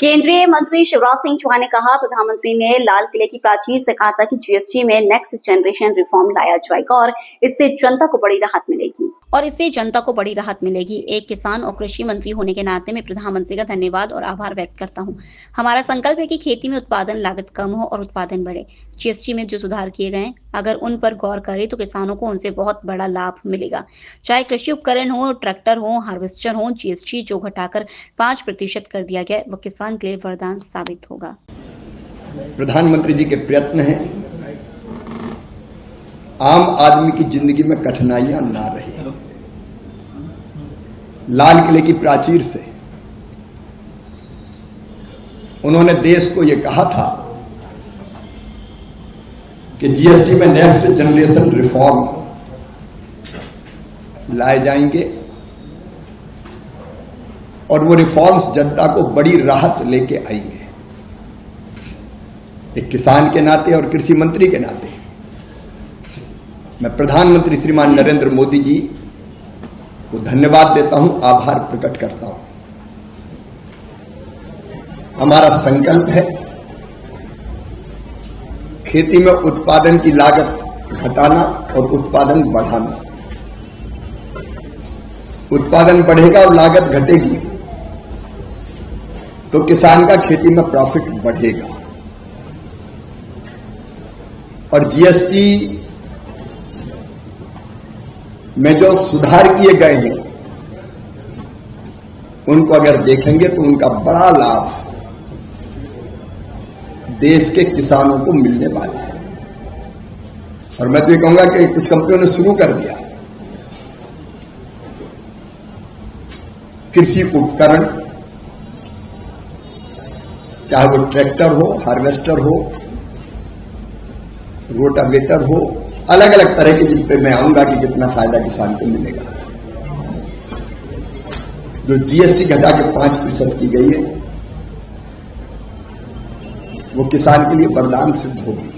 केंद्रीय मंत्री शिवराज सिंह चौहान ने कहा, प्रधानमंत्री ने लाल किले की प्राचीर से कहा था कि जीएसटी में नेक्स्ट जनरेशन रिफॉर्म लाया जाएगा और इससे जनता को बड़ी राहत मिलेगी। एक किसान और कृषि मंत्री होने के नाते मैं प्रधानमंत्री का धन्यवाद और आभार व्यक्त करता हूं। हमारा संकल्प है कि खेती में उत्पादन लागत कम हो और उत्पादन बढ़े। जीएसटी में जो सुधार किए गए अगर उन पर गौर करें तो किसानों को उनसे बहुत बड़ा लाभ मिलेगा। चाहे कृषि उपकरण हो, ट्रैक्टर हो, हार्वेस्टर हो, जीएसटी जो घटाकर 5% कर दिया गया वह किसान के लिए वरदान साबित होगा। प्रधानमंत्री जी के प्रयत्न है आम आदमी की जिंदगी में कठिनाइयां ना रहे। लाल किले की प्राचीर से उन्होंने देश को यह कहा था कि जीएसटी में नेक्स्ट जनरेशन रिफॉर्म लाए जाएंगे और वो रिफॉर्म्स जनता को बड़ी राहत लेके आएंगे। एक किसान के नाते और कृषि मंत्री के नाते मैं प्रधानमंत्री श्रीमान नरेंद्र मोदी जी को धन्यवाद देता हूं, आभार प्रकट करता हूं। हमारा संकल्प है खेती में उत्पादन की लागत घटाना और उत्पादन बढ़ाना। उत्पादन बढ़ेगा और लागत घटेगी तो किसान का खेती में प्रॉफिट बढ़ेगा। और जीएसटी में जो सुधार किए गए हैं उनको अगर देखेंगे तो उनका बड़ा लाभ देश के किसानों को मिलने वाला है। और मैं तो ये कहूंगा कि कुछ कंपनियों ने शुरू कर दिया कृषि उपकरण, चाहे वो ट्रैक्टर हो, हार्वेस्टर हो, रोटावेटर हो, अलग अलग तरह के जिन पे मैं आऊंगा कि कितना फायदा किसान को मिलेगा। जो जीएसटी घटा के 5% की गई है वो किसान के लिए वरदान सिद्ध होगी।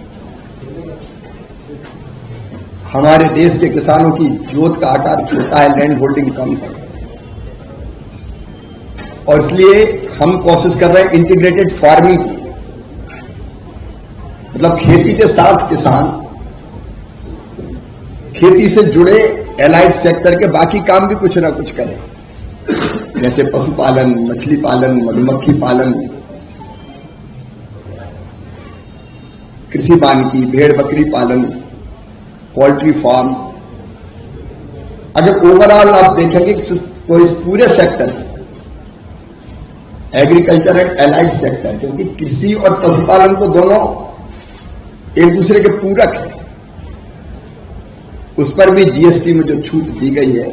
हमारे देश के किसानों की जोत का आकार छोटा है, लैंड होल्डिंग कम है और इसलिए हम कोशिश कर रहे हैं इंटीग्रेटेड फार्मिंग की, मतलब खेती के साथ किसान खेती से जुड़े एलाइड सेक्टर के बाकी काम भी कुछ ना कुछ करें, जैसे पशुपालन, मछली पालन, मधुमक्खी पालन, कृषि वानिकी, भेड़ बकरी पालन, पोल्ट्री फार्म। अगर ओवरऑल आप देखेंगे तो इस पूरे sector agriculture and allied sector, क्योंकि कृषि और पशुपालन को दोनों एक दूसरे के पूरक है, उस पर भी जीएसटी में जो छूट दी गई है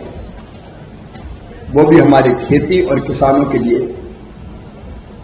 वो भी हमारे खेती और किसानों के लिए